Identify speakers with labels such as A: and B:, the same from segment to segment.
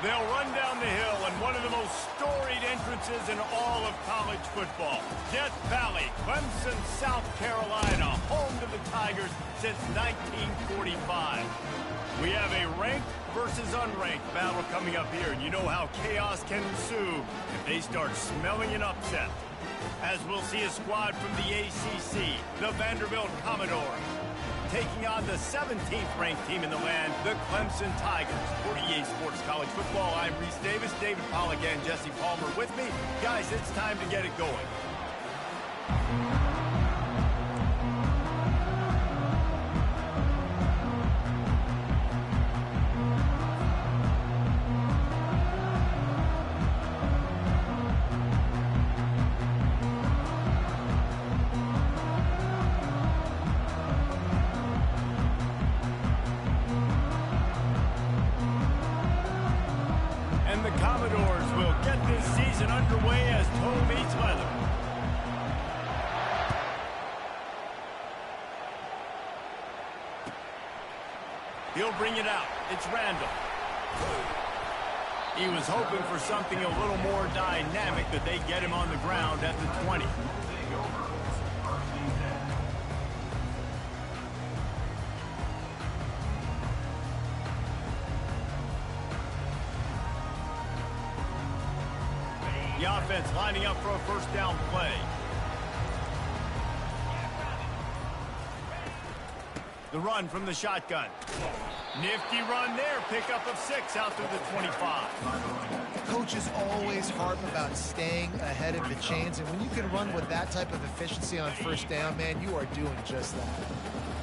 A: They'll run down the hill in one of the most storied entrances in all of college football. Death Valley, Clemson, South Carolina, home to the Tigers since 1945. We have a ranked versus unranked battle coming up here, and you know how chaos can ensue if they start smelling an upset. As we'll see a squad from the ACC, the Vanderbilt Commodores, taking on the 17th ranked team in the land, the Clemson Tigers. For EA Sports College Football, I'm Reese Davis, David Pollack, and Jesse Palmer with me. Guys, it's time to get it going. Commodores will get this season underway as toe meets leather. He'll bring it out. It's Randall. He was hoping for something a little more dynamic, that they get him on the ground at the 20. The offense lining up for a first down play. The run from the shotgun. Nifty run there. Pickup of 6 out through the 25.
B: Coaches always harp about staying ahead of the chains, and when you can run with that type of efficiency on first down, man, you are doing just that.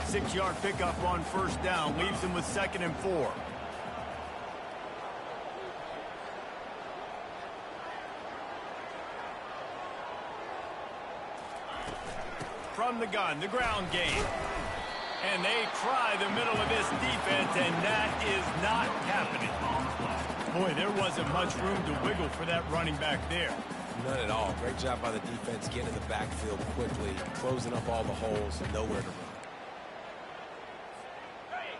A: 6-yard pickup on first down leaves them with 2nd and 4. From the gun, the ground game. And they try the middle of this defense, and that is not happening. Boy, there wasn't much room to wiggle for that running back there.
C: None at all. Great job by the defense getting in the backfield quickly, closing up all the holes, and nowhere to run.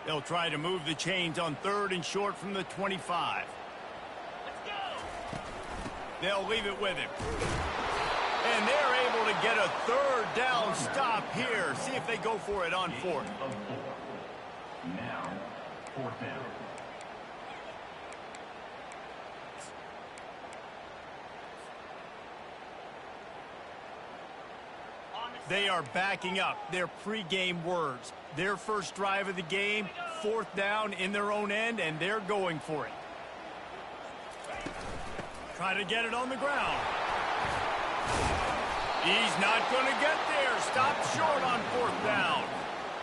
A: They'll try to move the chains on 3rd and short from the 25. Let's go. They'll leave it with him. And they're able to get a 3rd down stop here. See if they go for it on 4th.
D: Now, 4th down.
A: They are backing up their pregame words. Their first drive of the game, 4th down in their own end, and they're going for it. Try to get it on the ground. He's not going to get there. Stopped short on 4th down.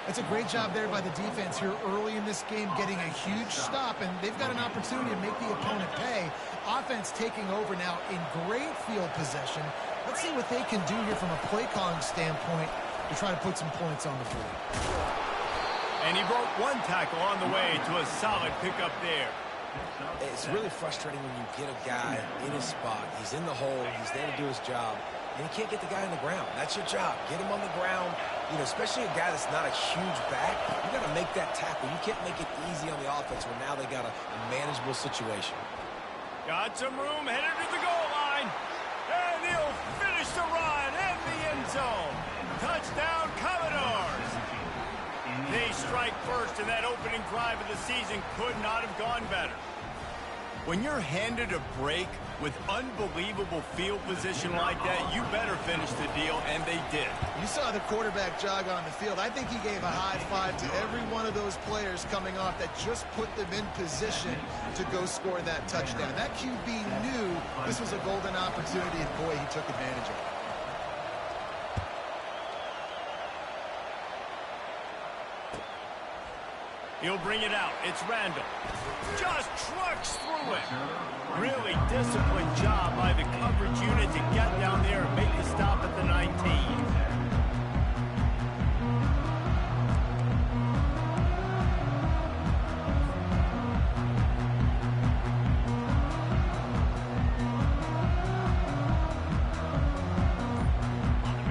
B: That's a great job there by the defense here early in this game, getting a huge stop, and they've got an opportunity to make the opponent pay. Offense taking over now in great field possession. Let's see what they can do here from a play calling standpoint to try to put some points on the board.
A: And he broke 1 tackle on the way to a solid pickup there.
C: It's really frustrating when you get a guy in his spot. He's in the hole. He's there to do his job. And you can't get the guy on the ground. That's your job. Get him on the ground. You know, especially a guy that's not a huge back. You got to make that tackle. You can't make it easy on the offense when now they got a manageable situation.
A: Got some room, headed to the goal line. And he'll finish the run in the end zone. Touchdown, Commodores. They strike first, and that opening drive of the season could not have gone better. When you're handed a break with unbelievable field position like that, you better finish the deal, and they did.
B: You saw the quarterback jog on the field. I think he gave a high five to every one of those players coming off that just put them in position to go score that touchdown. That QB knew this was a golden opportunity, and boy, he took advantage of it.
A: He'll bring it out. It's Randall. Just trucks through it. Really disciplined job by the coverage unit to get down there and make the stop at the 19.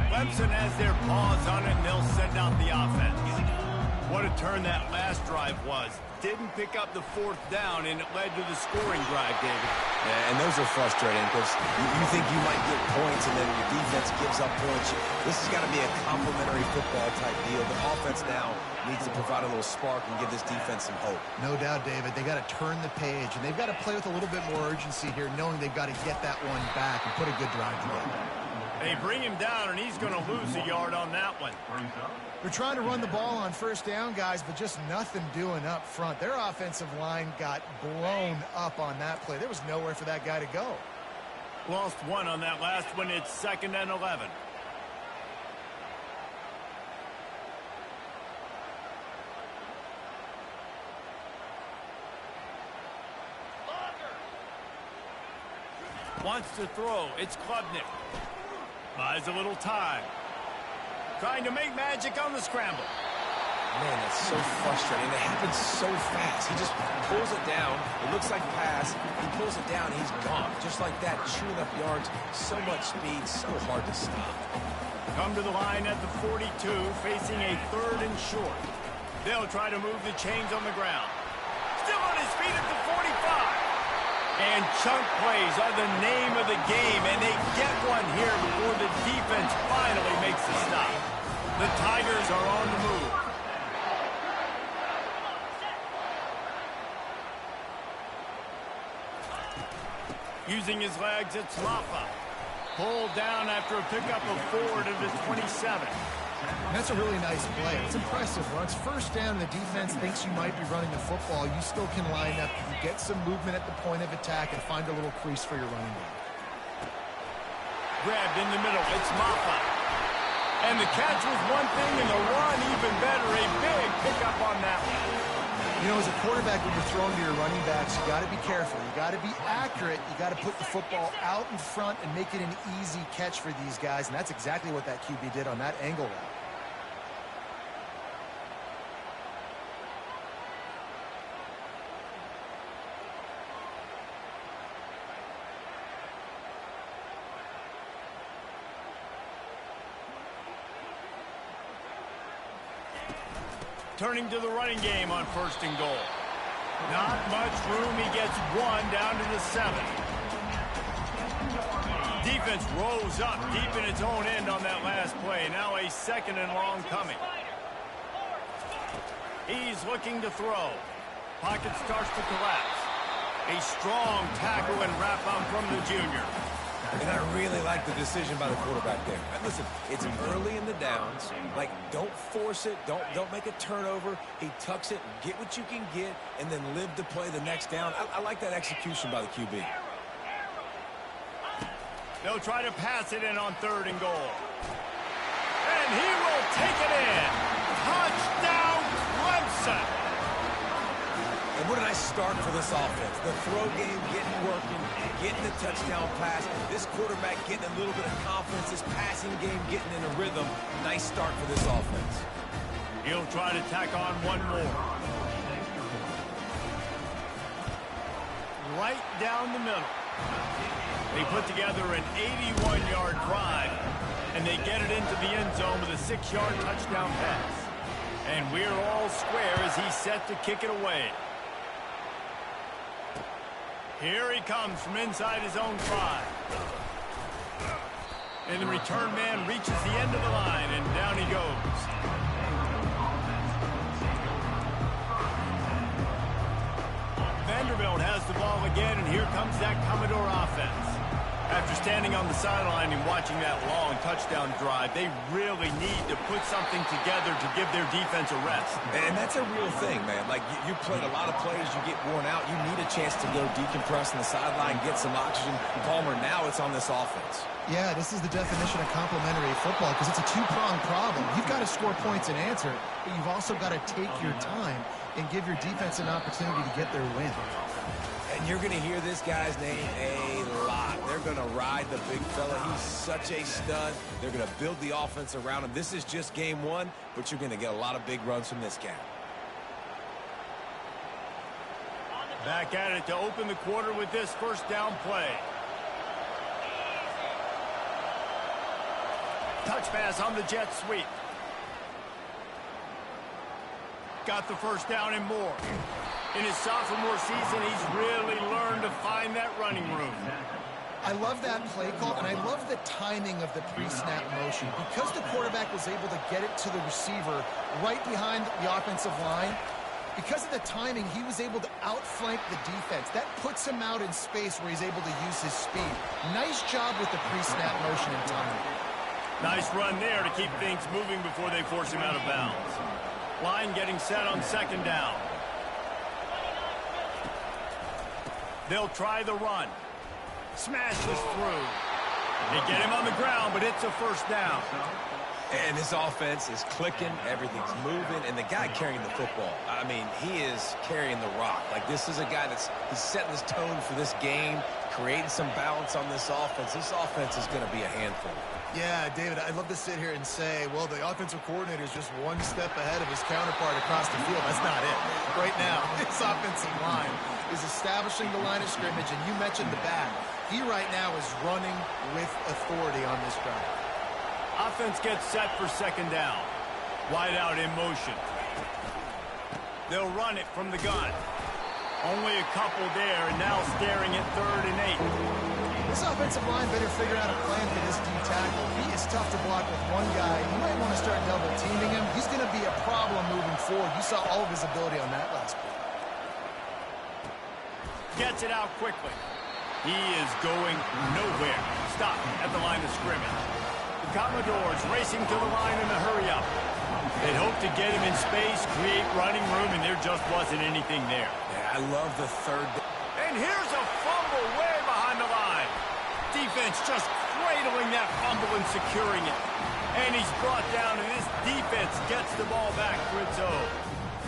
A: Clemson has their paws on it, and they'll send out the offense. What a turn that last drive was. Didn't pick up the fourth down, and it led to the scoring drive, David.
C: Yeah, and those are frustrating because you think you might get points, and then your defense gives up points. This has got to be a complementary football type deal. The offense now needs to provide a little spark and give this defense some hope.
B: No doubt, David. They got to turn the page, and they've got to play with a little bit more urgency here, knowing they've got to get that one back and put a good drive together.
A: They bring him down, and he's going to lose a yard on that one.
B: They're trying to run the ball on first down, guys, but just nothing doing up front. Their offensive line got blown up on that play. There was nowhere for that guy to go.
A: Lost one on that last one. It's 2nd and 11. Wants to throw. It's Klubnik. Buys a little time. Trying to make magic on the scramble.
C: Man, that's so frustrating. It happens so fast. He just pulls it down. It looks like pass. He pulls it down, and he's gone. Just like that, chewing up yards. So much speed, so hard to stop.
A: Come to the line at the 42, facing a 3rd and short. They'll try to move the chains on the ground. Still on his feet at the 45. And chunk plays are the name of the game, and they get one here before the defense finally makes the stop. The Tigers are on the move. Using his legs, it's Laffa. Pulled down after a pickup of 4 to the 27.
B: That's a really nice play. It's impressive. Once first down, the defense thinks you might be running the football. You still can line up. You get some movement at the point of attack and find a little crease for your running back.
A: Grabbed in the middle. It's Maffa. And the catch was one thing, and the run even better. A big pickup on that one.
B: You know, as a quarterback, when you're throwing to your running backs, you got to be careful. You got to be accurate. You got to put the football out in front and make it an easy catch for these guys, and that's exactly what that QB did on that angle route.
A: Turning to the running game on 1st and goal. Not much room. He gets one down to the 7. Defense rose up deep in its own end on that last play. Now a 2nd and long coming. He's looking to throw. Pocket starts to collapse. A strong tackle and wrap up from the junior.
C: And I really like the decision by the quarterback there. Listen, it's early in the downs. Like, don't force it. Don't make a turnover. He tucks it, get what you can get, and then live to play the next down. I like that execution by the QB.
A: They'll try to pass it in on 3rd and goal. And he will take it in. Touchdown, Clemson.
C: And what a nice start for this offense. The throw game getting working, getting the touchdown pass. This quarterback getting a little bit of confidence. This passing game getting in a rhythm. Nice start for this offense.
A: He'll try to tack on one more. Right down the middle. They put together an 81-yard drive, and they get it into the end zone with a 6-yard touchdown pass. And we're all square as he's set to kick it away. Here he comes from inside his own 5. And the return man reaches the end of the line, and down he goes. Vanderbilt has the ball again, and here comes that Commodore offense. After standing on the sideline and watching that long touchdown drive, they really need to put something together to give their defense a rest.
C: And that's a real thing, man. Like, you played a lot of plays, you get worn out. You need a chance to go decompress on the sideline, get some oxygen. Palmer, now it's on this offense.
B: Yeah, this is the definition of complementary football because it's a two-pronged problem. You've got to score points and answer, but you've also got to take your time and give your defense an opportunity to get their win.
C: And you're going to hear this guy's name a lot. They're going to ride the big fella. He's such a stud. They're going to build the offense around him. This is just game 1, but you're going to get a lot of big runs from this guy.
A: Back at it to open the quarter with this first down play. Touch pass on the jet sweep. got the first down and more. In his sophomore season, he's really learned to find that running room.
B: I love that play call, and I love the timing of the pre-snap motion. Because the quarterback was able to get it to the receiver right behind the offensive line, because of the timing, he was able to outflank the defense. That puts him out in space where he's able to use his speed. Nice job with the pre-snap motion and timing.
A: Nice run there to keep things moving before they force him out of bounds. Line getting set on second down. They'll try the run. Smashes through. They get him on the ground, but it's a first down.
C: And this offense is clicking, everything's moving, and the guy carrying the football, I mean, he is carrying the rock. Like, this is a guy he's setting this tone for this game, creating some balance on this offense. This offense is going to be a handful.
B: Yeah, David, I'd love to sit here and say, well, the offensive coordinator is just one step ahead of his counterpart across the field. That's not it. Right now, this offensive line is establishing the line of scrimmage, and you mentioned the back. He right now is running with authority on this drive.
A: Offense gets set for second down. Wide out in motion. They'll run it from the gun. Only a couple there, and now staring at 3rd and 8.
B: This offensive line better figure out a plan for this D tackle. He is tough to block with one guy. You might want to start double teaming him. He's going to be a problem moving forward. You saw all of his ability on that last play.
A: Gets it out quickly. He is going nowhere. Stop at the line of scrimmage. The Commodores racing to the line in a hurry-up. They'd hope to get him in space, create running room, and there just wasn't anything there.
C: Yeah, I love the third.
A: And here's a fumble way behind the line. Defense just cradling that fumble and securing it. And he's brought down, and this defense gets the ball back for its own.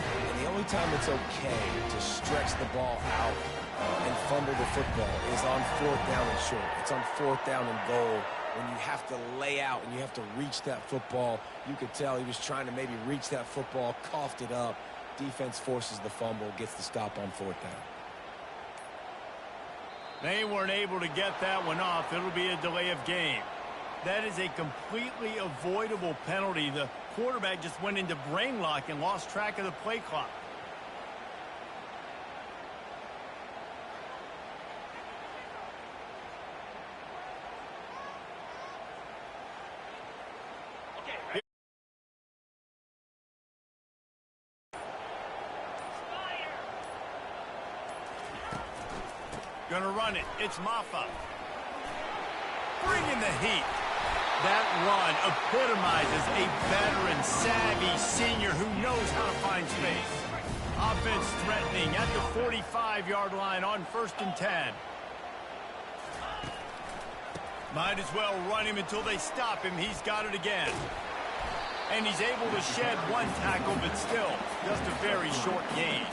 C: And the only time it's okay to stretch the ball out and fumble the football is on 4th down and short. It's on 4th down and goal when you have to lay out and you have to reach that football. You could tell he was trying to maybe reach that football, coughed it up. Defense forces the fumble, gets the stop on 4th down.
A: They weren't able to get that one off. It'll be a delay of game. That is a completely avoidable penalty. The quarterback just went into brain lock and lost track of the play clock. Gonna run it. It's Maffa. Bringing the heat. That run epitomizes a veteran, savvy senior who knows how to find space. Offense threatening at the 45-yard line on 1st and 10. Might as well run him until they stop him. He's got it again. And he's able to shed one tackle, but still, just a very short gain.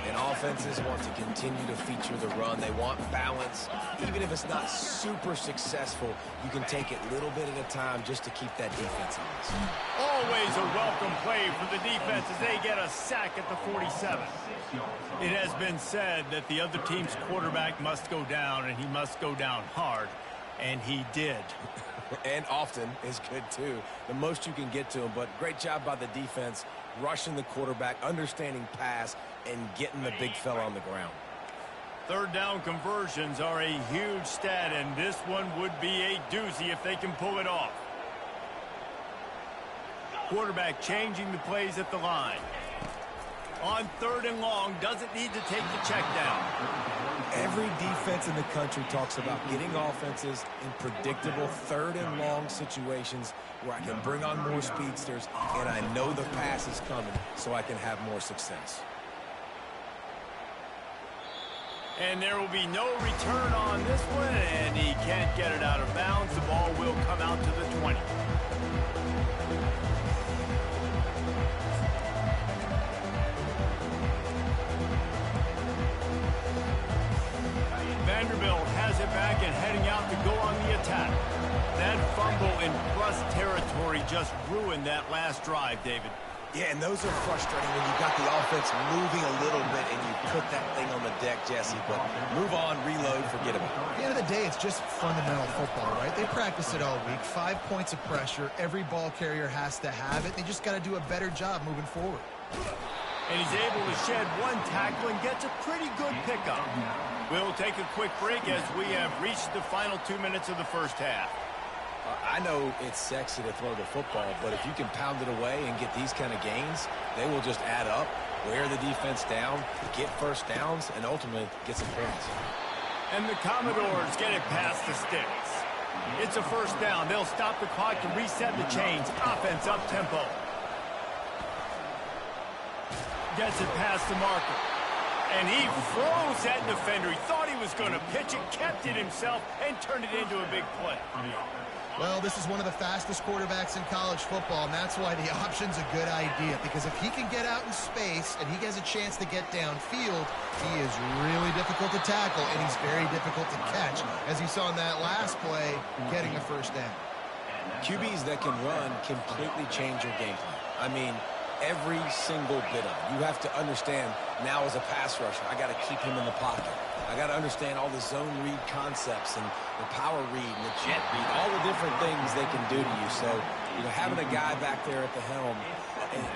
C: And offenses want to continue to feature the run. They want balance. Even if it's not super successful, you can take it little bit at a time just to keep that defense honest.
A: Always a welcome play for the defense as they get a sack at the 47. It has been said that the other team's quarterback must go down, and he must go down hard, and he did.
C: And often is good, too. The most you can get to him, but great job by the defense, rushing the quarterback, understanding pass, and getting the big fella on the ground.
A: 3rd down conversions are a huge stat, and this one would be a doozy if they can pull it off. Quarterback changing the plays at the line. On 3rd and long, doesn't need to take the check down.
C: Every defense in the country talks about getting offenses in predictable 3rd and long situations where I can bring on more speedsters and I know the pass is coming so I can have more success.
A: And there will be no return on this one, and he can't get it out of bounds. The ball will come out to the 20. Vanderbilt has it back and heading out to go on the attack. That fumble in plus territory just ruined that last drive, David.
C: Yeah, and those are frustrating when you've got the offense moving a little bit and you put that thing on the deck, Jesse. But move on, reload, forget about it.
B: At the end of the day, it's just fundamental football, right? They practice it all week. 5 points of pressure. Every ball carrier has to have it. They just got to do a better job moving forward.
A: And he's able to shed one tackle and gets a pretty good pickup. We'll take a quick break as we have reached the final 2 minutes of the first half.
C: I know it's sexy to throw the football, but if you can pound it away and get these kind of gains, they will just add up, wear the defense down, get first downs, and ultimately get some points.
A: And the Commodores get it past the sticks. It's a first down. They'll stop the clock to reset the chains. Offense up-tempo. Gets it past the marker. And he froze that defender. He thought he was going to pitch it, kept it himself, and turned it into a big play.
B: Well, this is one of the fastest quarterbacks in college football, and that's why the option's a good idea. Because if he can get out in space and he has a chance to get downfield, he is really difficult to tackle, and he's very difficult to catch. As you saw in that last play, getting a first down.
C: QBs that can run completely change your game plan. I mean, every single bit of it. You have to understand now as a pass rusher, I got to keep him in the pocket. I got to understand all the zone read concepts and the power read and the jet read, all the different things they can do to you. So, having a guy back there at the helm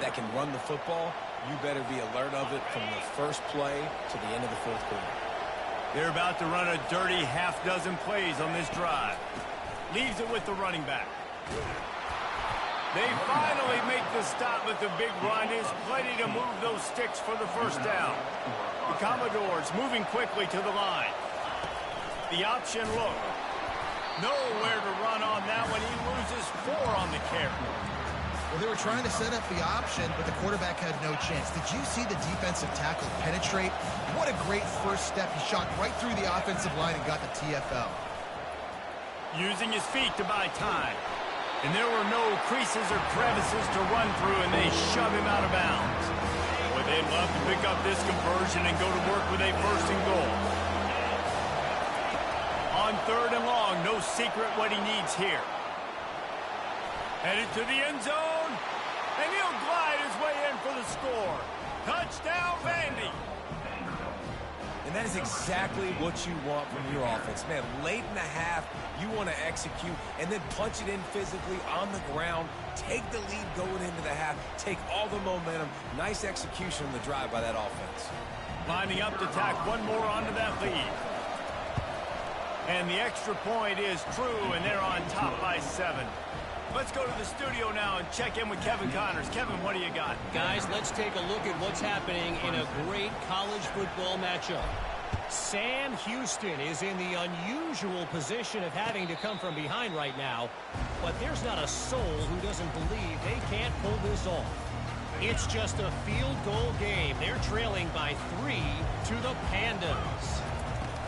C: that can run the football, you better be alert of it from the first play to the end of the fourth quarter.
A: They're about to run a dirty half-dozen plays on this drive. Leaves it with the running back. They finally make the stop with the big run. Is plenty to move those sticks for the first down. The Commodores moving quickly to the line. The option look. Nowhere to run on that one. He loses 4 on the carry.
B: Well, they were trying to set up the option, but the quarterback had no chance. Did you see the defensive tackle penetrate? What a great first step. He shot right through the offensive line and got the TFL.
A: Using his feet to buy time. And there were no creases or crevices to run through, and they shove him out of bounds. Boy, they'd love to pick up this conversion and go to work with a first and goal. On 3rd and long, no secret what he needs here. Headed to the end zone, and he'll glide his way in for the score. Touchdown, Vandy.
C: And that is exactly what you want from your offense. Man, late in the half, you want to execute and then punch it in physically on the ground, take the lead going into the half, take all the momentum. Nice execution on the drive by that offense.
A: Lining up to tack one more onto that lead. And the extra point is true, and they're on top by 7. Let's go to the studio now and check in with Kevin Connors. Kevin, what do you got?
D: Guys, let's take a look at what's happening in a great college football matchup. Sam Houston is in the unusual position of having to come from behind right now, but there's not a soul who doesn't believe they can't pull this off. It's just a field goal game. They're trailing by 3 to the Pandas.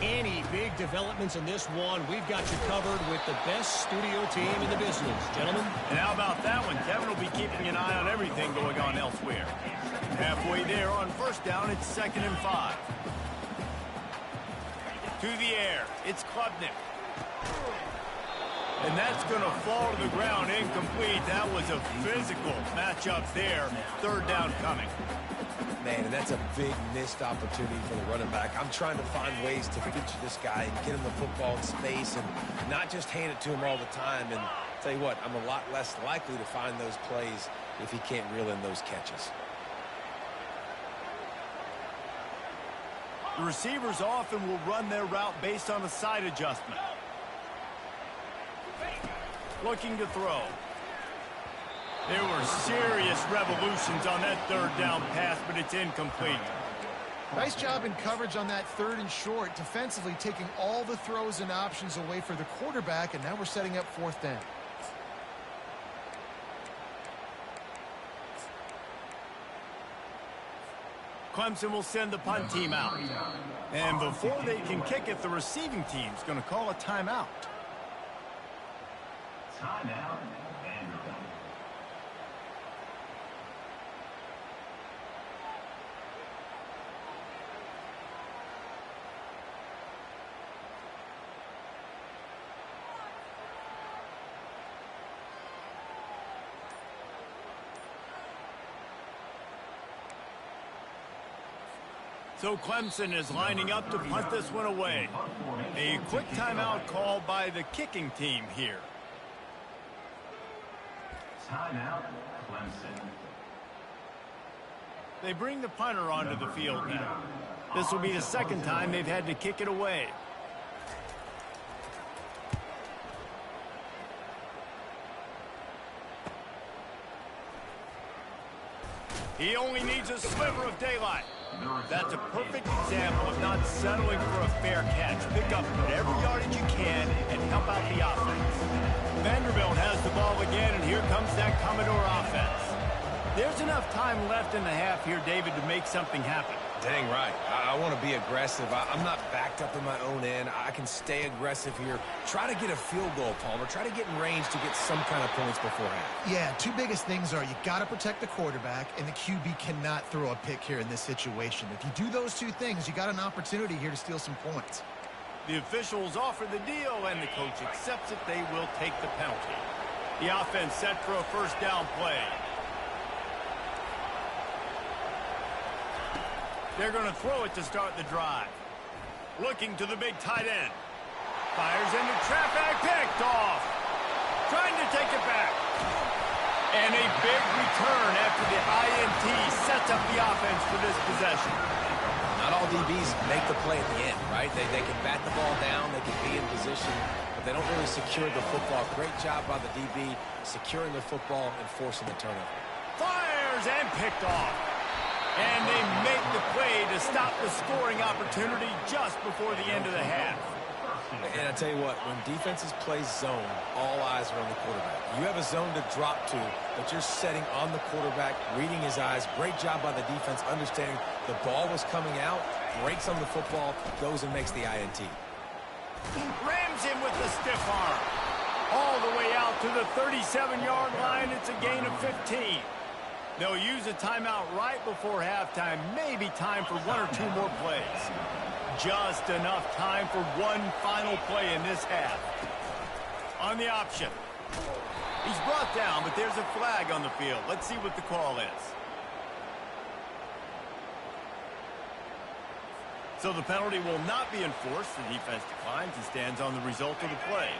D: Any big developments in this one, we've got you covered with the best studio team in the business, gentlemen.
A: And how about that one? Kevin will be keeping an eye on everything going on elsewhere. Halfway there on first down, it's 2nd and 5. To the air, it's Klubnik. And that's going to fall to the ground incomplete. That was a physical matchup there. 3rd down coming.
C: Man, and that's a big missed opportunity for the running back. I'm trying to find ways to feature this guy and get him the football in space and not just hand it to him all the time. And I'll tell you what, I'm a lot less likely to find those plays if he can't reel in those catches.
A: The receivers often will run their route based on a side adjustment. Looking to throw. There were serious revolutions on that 3rd down pass, but it's incomplete.
B: Nice job in coverage on that 3rd and short, defensively taking all the throws and options away for the quarterback, and now we're setting up 4th down.
A: Clemson will send the punt team out. And before they can kick it, the receiving team's going to call a timeout.
E: Timeout.
A: So Clemson is lining up to punt this one away. A quick timeout call by the kicking team here.
E: Timeout, Clemson.
A: They bring the punter onto the field now. This will be the second time they've had to kick it away. He only needs a sliver of daylight. That's a perfect example of not settling for a fair catch. Pick up whatever yardage you can and help out the offense. Vanderbilt has the ball again, and here comes that Commodore offense. There's enough time left in the half here, David, to make something happen.
C: Dang right. I want to be aggressive. I'm not backed up in my own end. I can stay aggressive here. Try to get a field goal, Palmer. Try to get in range to get some kind of points before half.
B: Yeah, two biggest things are you got to protect the quarterback, and the QB cannot throw a pick here in this situation. If you do those two things, you got an opportunity here to steal some points.
A: The officials offer the deal, and the coach accepts it. They will take the penalty. The offense set for a first down play. They're going to throw it to start the drive. Looking to the big tight end. Fires into traffic, picked off. Trying to take it back. And a big return after the INT sets up the offense for this possession.
C: Not all DBs make the play at the end, right? They can bat the ball down, they can be in position, but they don't really secure the football. Great job by the DB securing the football and forcing the turnover.
A: Fires and picked off. And they make the play to stop the scoring opportunity just before the end of the half.
C: And I tell you what, when defenses play zone, all eyes are on the quarterback. You have a zone to drop to, but you're setting on the quarterback, reading his eyes. Great job by the defense, understanding the ball was coming out, breaks on the football, goes and makes the INT.
A: Rams him with the stiff arm. All the way out to the 37-yard line. It's a gain of 15. They'll use a timeout right before halftime. Maybe time for one or two more plays. Just enough time for one final play in this half. On the option. He's brought down, but there's a flag on the field. Let's see what the call is. So the penalty will not be enforced. The defense declines and stands on the result of the play.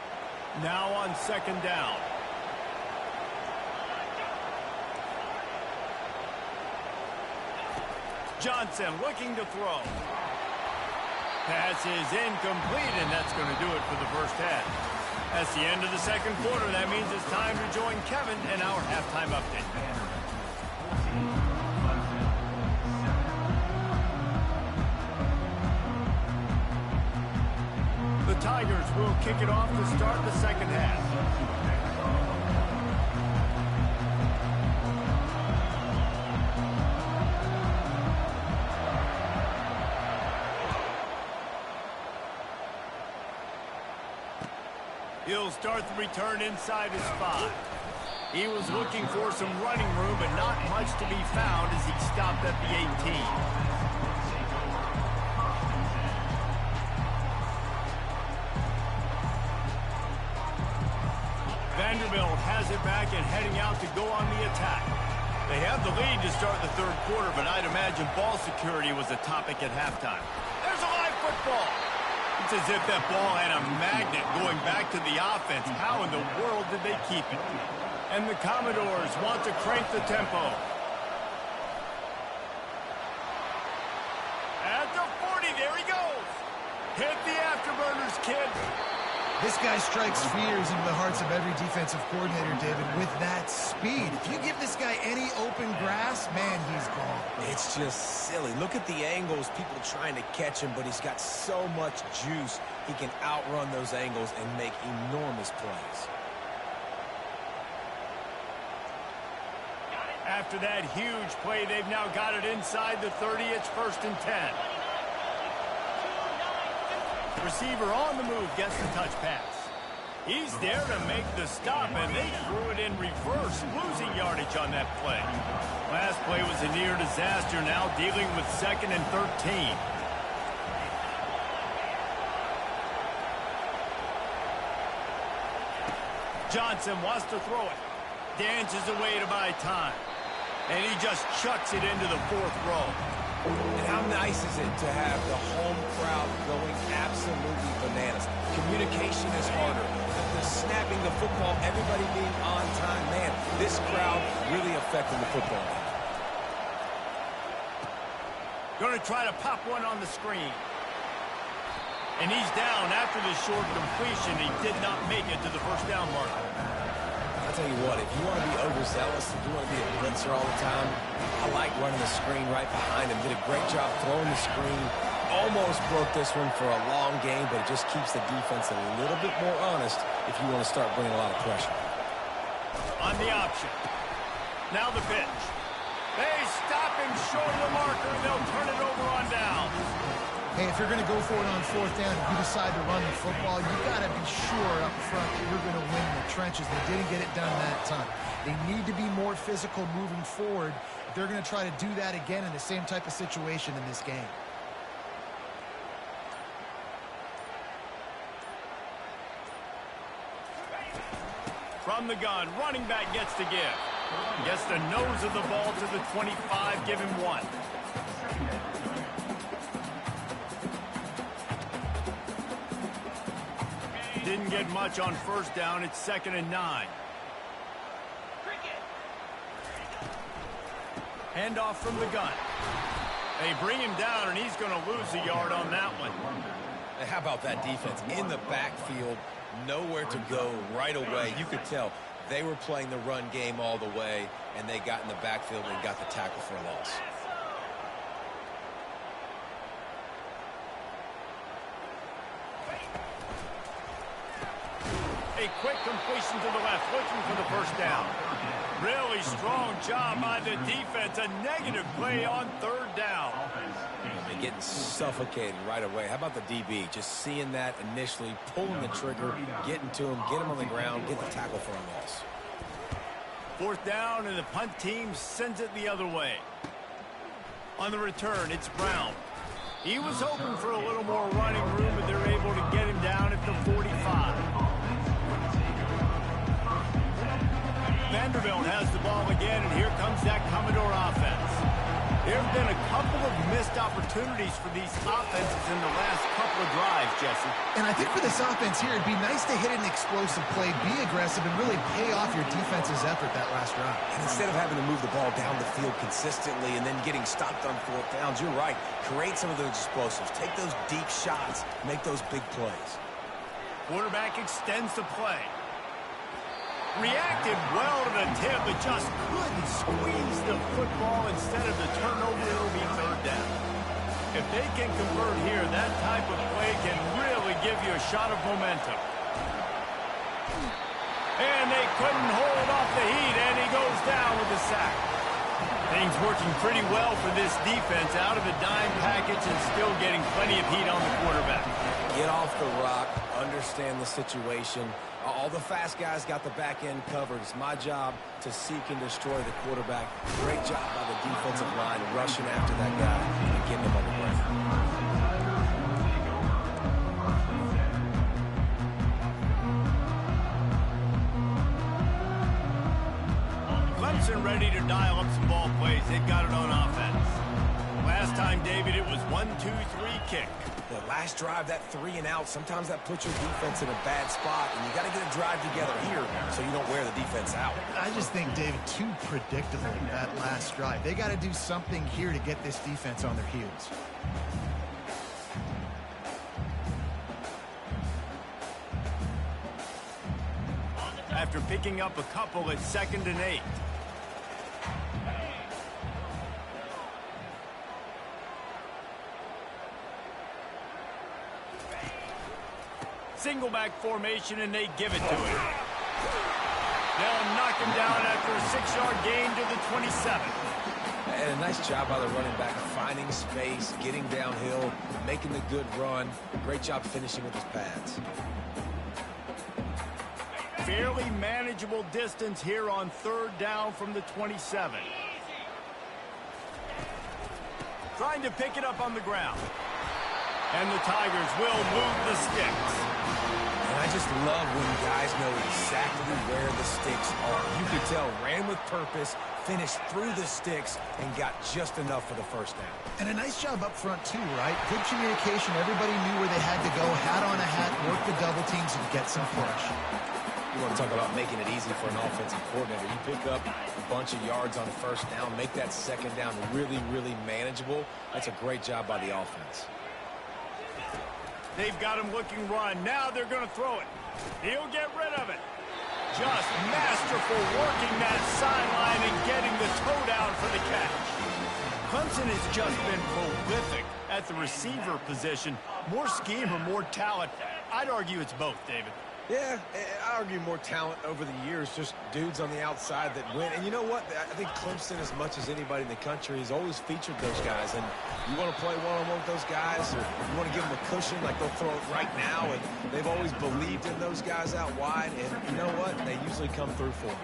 A: Now on second down. Johnson looking to throw. Pass is incomplete, and that's going to do it for the first half. That's the end of the second quarter. That means it's time to join Kevin in our halftime update. The Tigers will kick it off to start the second half. He'll start the return inside his 5. He was looking for some running room, but not much to be found as he stopped at the 18. Vanderbilt has it back and heading out to go on the attack. They have the lead to start the third quarter, but I'd imagine ball security was a topic at halftime. There's a live football. It's as if that ball had a magnet going back to the offense. How in the world did they keep it? And the Commodores want to crank the tempo. At the 40, there he goes. Hit the afterburners, kid.
B: This guy strikes fears into the hearts of every defensive coordinator, David, with that speed. If you give this guy any open grass, man, he's gone.
C: It's just silly. Look at the angles, people trying to catch him, but he's got so much juice. He can outrun those angles and make enormous plays.
A: After that huge play, they've now got it inside the 30. It's 1st and 10. Receiver on the move gets the touch pass. He's there to make the stop, and they threw it in reverse, losing yardage on that play. Last play was a near disaster, now dealing with 2nd and 13. Johnson wants to throw it. Dances away to buy time. And he just chucks it into the 4th row.
C: And how nice is it to have the home crowd going absolutely bananas? Communication is harder. The snapping the football, everybody being on time. Man, this crowd really affecting the football.
A: Going to try to pop one on the screen. And he's down after the short completion. He did not make it to the first down marker.
C: I'll tell you what, if you want to be overzealous, if you want to be a blitzer all the time, I like running the screen right behind him. Did a great job throwing the screen. Almost broke this one for a long game, but it just keeps the defense a little bit more honest if you want to start bringing a lot of pressure.
A: On the option. Now the pitch. They stop him short of the marker, and they'll turn it over on down.
B: Hey, if you're going to go for it on fourth down, if you decide to run the football, you've got to be sure up front that you're going to win in the trenches. They didn't get it done that time. They need to be more physical moving forward if they're going to try to do that again in the same type of situation in this game.
A: From the gun, running back gets to give. Gets the nose of the ball to the 25, give him 1. Didn't get much on first down. It's 2nd and 9. Handoff from the gun. They bring him down, and he's going to lose a yard on that one.
C: How about that defense? In the backfield, nowhere to go right away. You could tell they were playing the run game all the way, and they got in the backfield and got the tackle for a loss.
A: A quick completion to the left, looking for the first down. Really strong job by the defense. A negative play on 3rd down.
C: They're getting suffocated right away. How about the DB? Just seeing that initially, pulling the trigger, getting to him, get him on the ground, get the tackle for a loss.
A: 4th down, and the punt team sends it the other way. On the return, it's Brown. He was hoping for a little more running room, but they're able to get him down at the 45. Vanderbilt has the ball again, and here comes that Commodore offense. There have been a couple of missed opportunities for these offenses in the last couple of drives, Jesse.
B: And I think for this offense here, it'd be nice to hit an explosive play, be aggressive, and really pay off your defense's effort that last drive.
C: And instead of having to move the ball down the field consistently and then getting stopped on 4th downs, you're right. Create some of those explosives. Take those deep shots. Make those big plays.
A: Quarterback extends the play. Reacted well to the tip, but just couldn't squeeze the football. Instead of the turnover, it'll be 3rd down. If they can convert here, that type of play can really give you a shot of momentum. And they couldn't hold off the heat, and he goes down with the sack. Things working pretty well for this defense, out of the dime package and still getting plenty of heat on the quarterback.
C: Get off the rock, understand the situation. All the fast guys got the back end covered. It's my job to seek and destroy the quarterback. Great job by the defensive line rushing after that guy and getting him on the
A: ground. Clemson ready to dial up some ball plays. They've got it on offense. Last time, David, it was 1-2-3 kick.
C: The last drive, that 3 and out, sometimes that puts your defense in a bad spot, and you got to get a drive together here so you don't wear the defense out.
B: I just think, David, too predictable that last drive. They got to do something here to get this defense on their heels.
A: After picking up a couple, it's 2nd and 8. Single back formation, and they give it to him. They'll knock him down after a 6-yard gain to the 27.
C: And a nice job by the running back finding space, getting downhill, making the good run. Great job finishing with his pads.
A: Fairly manageable distance here on 3rd down from the 27. Trying to pick it up on the ground. And the Tigers will move the sticks.
C: And I just love when guys know exactly where the sticks are. You could tell, ran with purpose, finished through the sticks, and got just enough for the first down.
B: And a nice job up front, too, right? Good communication. Everybody knew where they had to go. Hat on a hat, work the double teams, and get some push.
C: You want to talk about making it easy for an offensive coordinator. You pick up a bunch of yards on first down, make that second down really, really manageable. That's a great job by the offense.
A: They've got him looking run. Now they're going to throw it. He'll get rid of it. Just masterful working that sideline and getting the toe down for the catch. Clemson has just been prolific at the receiver position. More scheme or more talent? I'd argue it's both, David.
C: Yeah, I argue more talent over the years, just dudes on the outside that win. And you know what? I think Clemson, as much as anybody in the country, has always featured those guys. And you want to play one-on-one with those guys, or you want to give them a cushion, like they'll throw it right now. And they've always believed in those guys out wide. And you know what? They usually come through for them.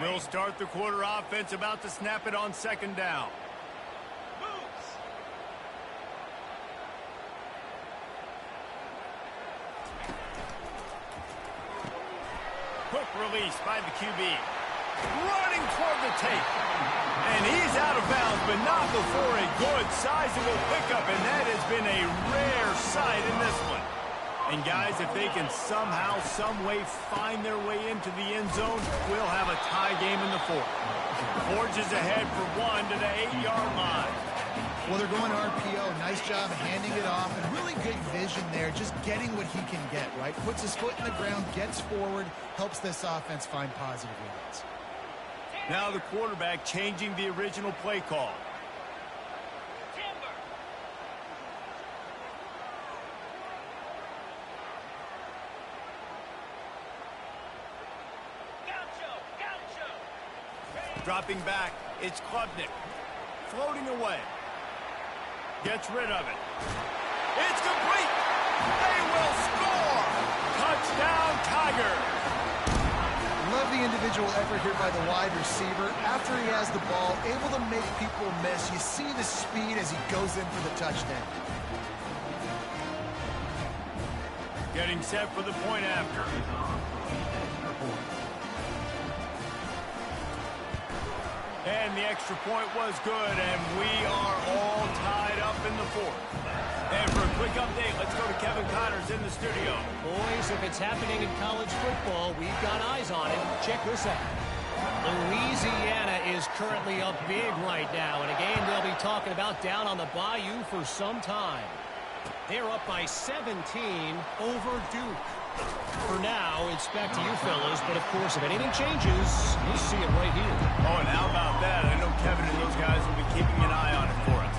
A: We'll start the quarter offense, about to snap it on second down. Quick release by the QB. Running toward the tape. And he's out of bounds, but not before a good sizable pickup, and that has been a rare sight in this one. And guys, if they can somehow, some way find their way into the end zone, we'll have a tie game in the fourth. Forges ahead for one to the 8-yard line.
B: Well, they're going RPO. Nice job handing it off, and really good vision there, just getting what he can get, right? Puts his foot in the ground, gets forward, helps this offense find positive yards.
A: Now the quarterback changing the original play call. Dropping back, it's Klubnik. Floating away. Gets rid of it. It's complete! They will score! Touchdown, Tigers!
B: Love the individual effort here by the wide receiver. After he has the ball, able to make people miss. You see the speed as he goes in for the touchdown.
A: Getting set for the point after. And the extra point was good, and we are all tied up in the fourth. And for a quick update, let's go to Kevin Connors in the studio.
D: Boys, if it's happening in college football, we've got eyes on it. Check this out. Louisiana is currently up big right now in a game they'll be talking about down on the Bayou for some time. They're up by 17 over Duke. For now, it's back to you fellas, but of course, if anything changes, you'll see it right here.
A: Oh, and how about that? I know Kevin and those guys will be keeping an eye on it for us.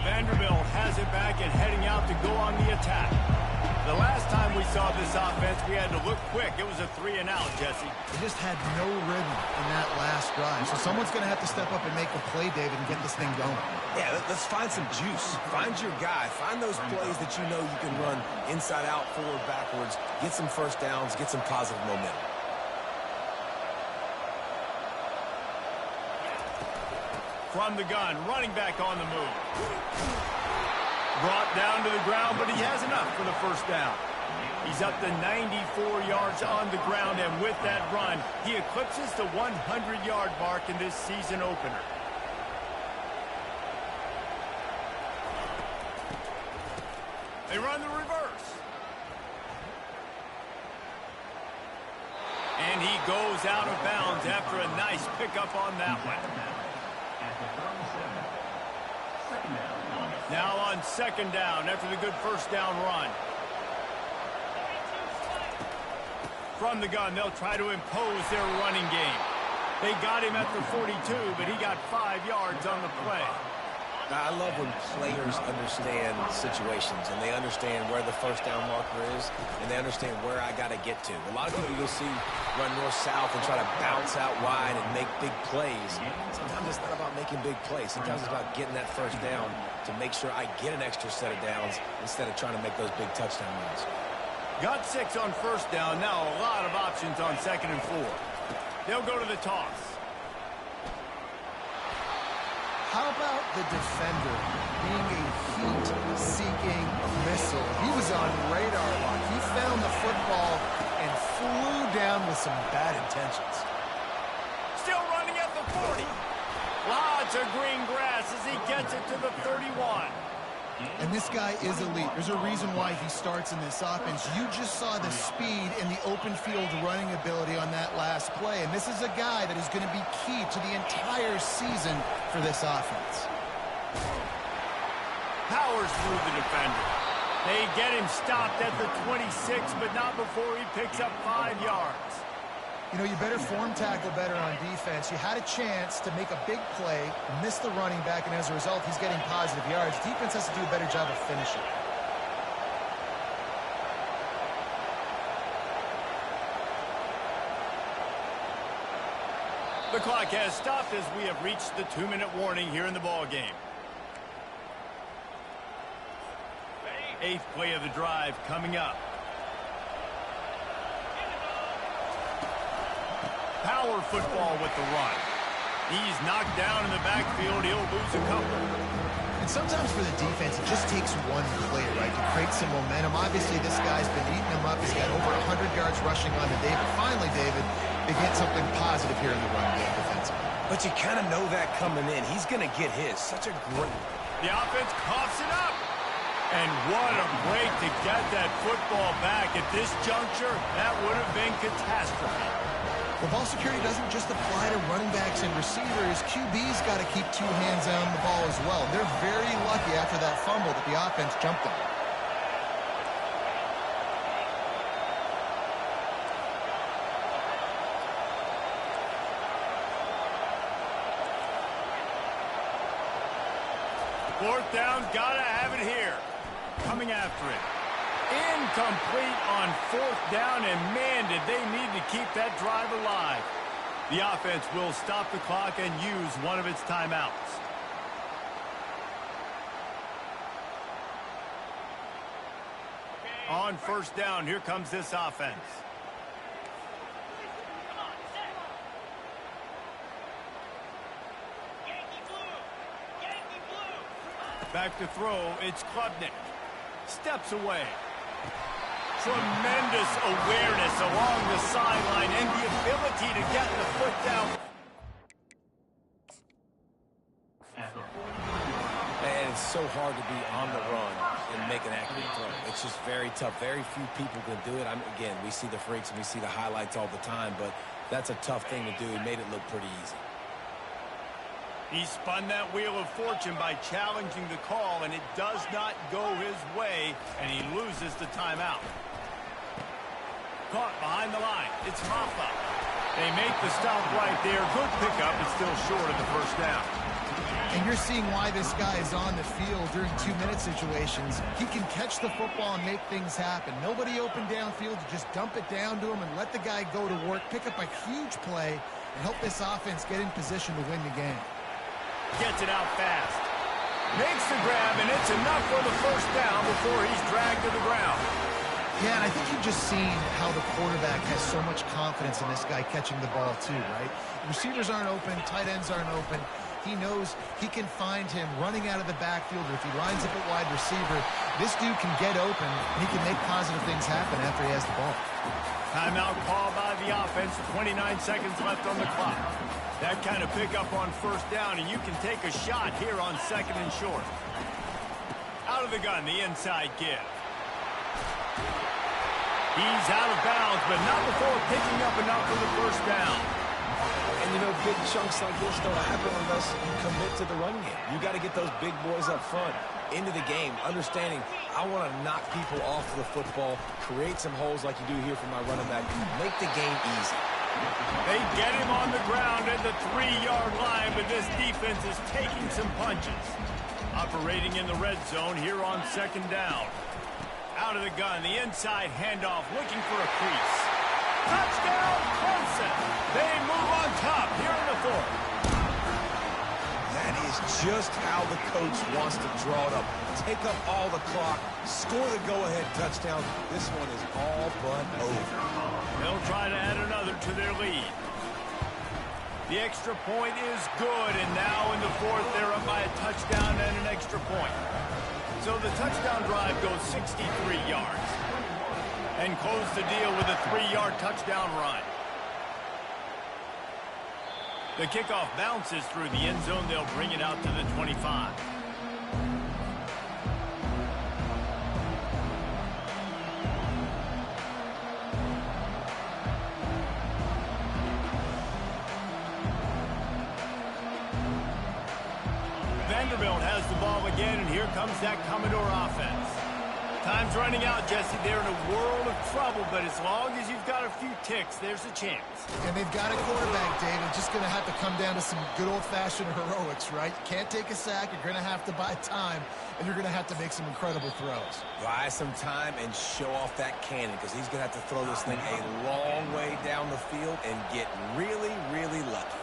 A: Vanderbilt has it back and heading out to go on the attack. The last time we saw this offense, we had to look quick. It was a 3-and-out, Jesse.
B: They just had no rhythm in that last drive. So someone's going to have to step up and make a play, David, and get this thing going.
C: Yeah, let's find some juice. Find your guy. Find those plays that you know you can run inside out, forward, backwards. Get some first downs. Get some positive momentum.
A: From the gun, running back on the move. Brought down to the ground, but he has enough for the first down. He's up to 94 yards on the ground, and with that run, he eclipses the 100-yard mark in this season opener. They run the reverse. And he goes out of bounds after a nice pickup on that one. Now on second down after the good first down run. From the gun, they'll try to impose their running game. They got him at the 42, but he got 5 yards on the play.
C: I love when players understand situations and they understand where the first down marker is and they understand where I got to get to. A lot of people you'll see run north-south and try to bounce out wide and make big plays. Sometimes it's not about making big plays. Sometimes it's about getting that first down to make sure I get an extra set of downs instead of trying to make those big touchdown runs.
A: Got 6 on first down. Now a lot of options on second and 4. They'll go to the toss.
B: How about the defender being a heat-seeking missile? He was on radar lock. He found the football and flew down with some bad intentions.
A: Still running at the 40. Lots of green grass as he gets it to the 31.
B: And this guy is elite. There's a reason why he starts in this offense. You just saw the speed and the open field running ability on that last play. And this is a guy that is going to be key to the entire season for this offense.
A: Powers through the defender. They get him stopped at the 26, but not before he picks up 5 yards.
B: You know, you better form tackle better on defense. You had a chance to make a big play, miss the running back, and as a result, he's getting positive yards. Defense has to do a better job of finishing.
A: The clock has stopped as we have reached the 2-minute warning here in the ball game. 8th play of the drive coming up. Power football with the run. He's knocked down in the backfield. He'll lose a couple.
B: And sometimes for the defense, it just takes one play, right, to create some momentum. Obviously, this guy's been eating him up. He's got over 100 yards rushing on to David. Finally, David, they get something positive here in the run game defensively.
C: But you kind of know that coming in. He's going to get his. Such a great...
A: The offense coughs it up. And what a break to get that football back. At this juncture, that would have been catastrophe.
B: Well, ball security doesn't just apply to running backs and receivers. QB's got to keep 2 hands on the ball as well. They're very lucky after that fumble that the offense jumped on.
A: Fourth down, gotta have it here. Coming after it. Incomplete on 4th down, and man, did they need to keep that drive alive. The offense will stop the clock and use one of its timeouts. On 1st down, here comes this offense. Back to throw, it's Klubnik. Steps away. Tremendous awareness along the sideline and the ability to get the foot down.
C: And it's so hard to be on the run and make an accurate throw. It's just very tough. Very few people can do it. Again, we see the freaks and we see the highlights all the time, but that's a tough thing to do. He made it look pretty easy.
A: He spun that wheel of fortune by challenging the call, and it does not go his way, and he loses the timeout. Caught behind the line. It's Hoffa. They make the stop right there. Good pickup, but still short of the 1st down.
B: And you're seeing why this guy is on the field during 2-minute situations. He can catch the football and make things happen. Nobody open downfield. You just dump it down to him and let the guy go to work, pick up a huge play, and help this offense get in position to win the game.
A: Gets it out fast. Makes the grab, and it's enough for the 1st down before he's dragged to the ground.
B: Yeah, and I think you've just seen how the quarterback has so much confidence in this guy catching the ball too, right? Receivers aren't open, tight ends aren't open. He knows he can find him running out of the backfield, or if he lines up at wide receiver, this dude can get open, and he can make positive things happen after he has the ball.
A: Timeout call by the offense, 29 seconds left on the clock. That kind of pickup on 1st down, and you can take a shot here on 2nd and short. Out of the gun, the inside give. He's out of bounds, but not before picking up enough for the 1st down.
C: And, you know, big chunks like this don't happen unless you commit to the run game. You got to get those big boys up front into the game, understanding I want to knock people off the football, create some holes like you do here for my running back, make the game easy.
A: They get him on the ground at the 3-yard line, but this defense is taking some punches. Operating in the red zone here on 2nd down. Out of the gun, the inside handoff, looking for a crease. Touchdown, Clemson! They move on top here in the 4th.
C: That is just how the coach wants to draw it up. Take up all the clock, score the go-ahead touchdown. This one is all but over.
A: They'll try to add another to their lead. The extra point is good, and now in the fourth, they're up by a touchdown and an extra point. So the touchdown drive goes 63 yards. And close the deal with a 3-yard touchdown run. The kickoff bounces through the end zone. They'll bring it out to the 25. Vanderbilt has the ball again, and here comes that Commodore offense. Time's running out, Jesse. They're in a world of trouble, but as long as you've got a few ticks, there's a chance.
B: And they've got a quarterback, Dave. It's just going to have to come down to some good old-fashioned heroics, right? You can't take a sack. You're going to have to buy time, and you're going to have to make some incredible throws.
C: Buy some time and show off that cannon, because he's going to have to throw this thing a long way down the field and get really, really lucky.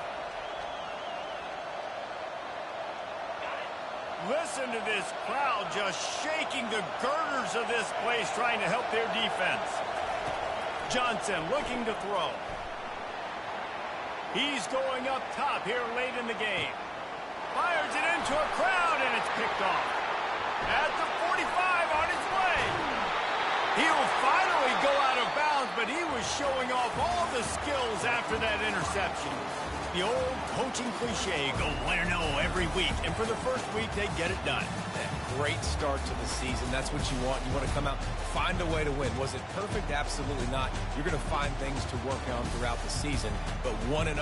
A: Listen to this crowd just shaking the girders of this place, trying to help their defense. Johnson looking to throw. He's going up top here late in the game. Fires it into a crowd, and it's picked off. At the 45 on his way. He'll finally go out of bounds, but he was showing off all the skills after that interception. The old coaching cliche, go win or no every week. And for the first week, they get it done.
C: Great start to the season. That's what you want. You want to come out, find a way to win. Was it perfect? Absolutely not. You're going to find things to work on throughout the season. But 1-0,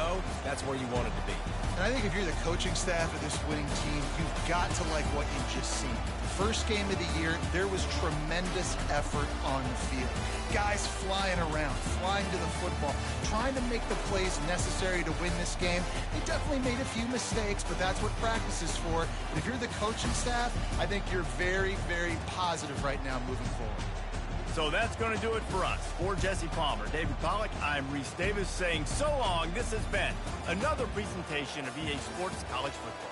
C: that's where you want it to be.
B: And I think if you're the coaching staff of this winning team, you've got to like what you've just seen. First game of the year, there was tremendous effort on the field. Guys flying around, flying to the football, trying to make the plays necessary to win this game. They definitely made a few mistakes, but that's what practice is for. And if you're the coaching staff, I think you're very, very positive right now moving forward.
A: So that's going to do it for us. For Jesse Palmer, David Pollack, I'm Reese Davis saying so long. This has been another presentation of EA Sports College Football.